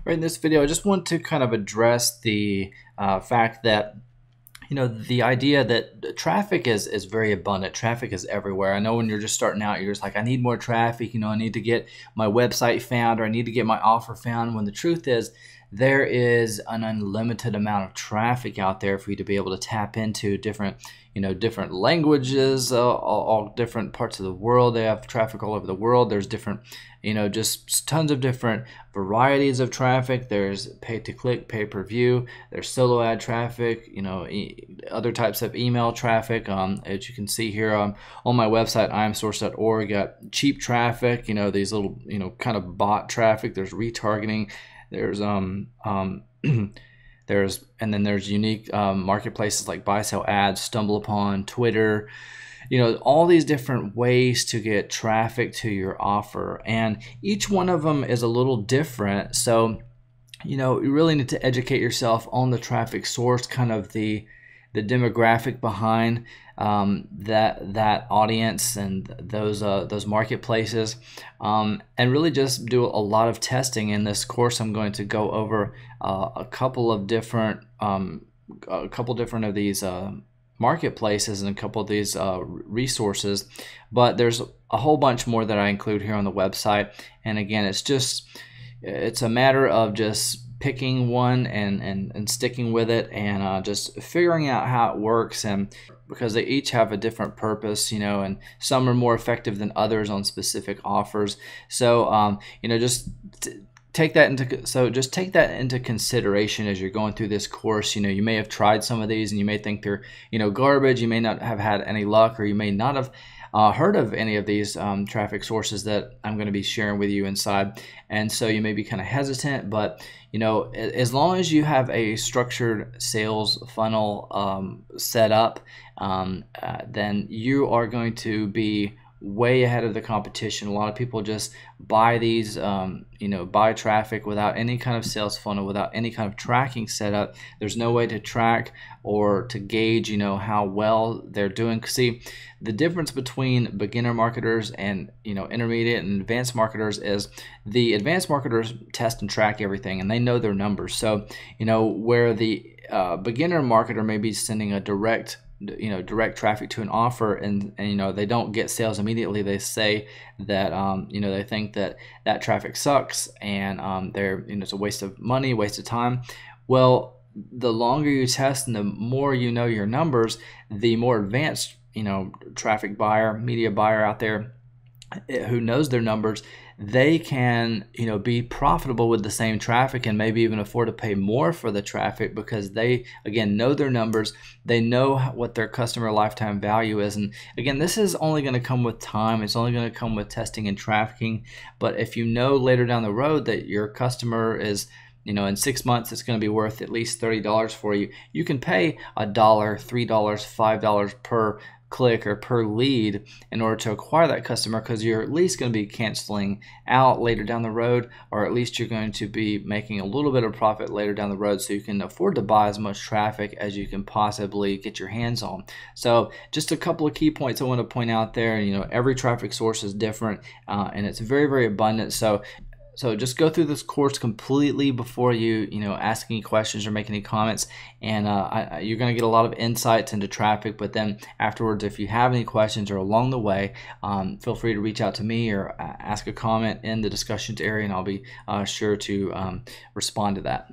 Right, in this video, I just want to kind of address the fact that the idea that traffic is very abundant. Traffic is everywhere. I know when you're just starting out, you're just like, I need more traffic. I need to get my website found, or I need to get my offer found. When the truth is, there is an unlimited amount of traffic out there for you to be able to tap into different languages, all different parts of the world. They have traffic all over the world. There's different, just tons of different varieties of traffic. There's pay-to-click, pay-per-view. There's solo ad traffic, other types of email traffic. As you can see here on my website, imsource.org, got cheap traffic, these little, kind of bot traffic. There's retargeting. There's there's unique marketplaces like buy sell ads, stumble upon, Twitter, all these different ways to get traffic to your offer, and each one of them is a little different. So you really need to educate yourself on the traffic source, kind of the demographic behind that audience and those marketplaces, and really just do a lot of testing. In this course, I'm going to go over a couple different of these marketplaces and a couple of these resources, but there's a whole bunch more that I include here on the website. And again, it's a matter of just picking one and sticking with it, and just figuring out how it works, and because they each have a different purpose, and some are more effective than others on specific offers. So just take that into consideration as you're going through this course. You may have tried some of these and you may think they're garbage. You may not have had any luck, or you may not have heard of any of these traffic sources that I'm going to be sharing with you inside, and so you may be kind of hesitant. But as long as you have a structured sales funnel set up, then you are going to be way ahead of the competition. A lot of people just buy these, buy traffic without any kind of sales funnel, without any kind of tracking set up. There's no way to track or to gauge, how well they're doing. See, the difference between beginner marketers and, intermediate and advanced marketers is the advanced marketers test and track everything, and they know their numbers. So, where the beginner marketer may be sending a direct traffic to an offer, and they don't get sales immediately. They say that they think that traffic sucks, and it's a waste of money, waste of time. Well, the longer you test and the more your numbers, the more advanced traffic buyer, media buyer out there who knows their numbers, they can be profitable with the same traffic, and maybe even afford to pay more for the traffic, because they again know their numbers. They know what their customer lifetime value is. And again, this is only going to come with time. It's only going to come with testing and trafficking. But if you know later down the road that your customer is in 6 months it's going to be worth at least $30 for you, you can pay $1, $3, $5 per click or per lead in order to acquire that customer, because you're at least going to be canceling out later down the road, or at least you're going to be making a little bit of profit later down the road, so you can afford to buy as much traffic as you can possibly get your hands on. So just a couple of key points I want to point out there. Every traffic source is different, and it's very, very abundant. So just go through this course completely before you ask any questions or make any comments, and you're going to get a lot of insights into traffic. But then afterwards, if you have any questions or along the way, feel free to reach out to me or ask a comment in the discussions area, and I'll be sure to respond to that.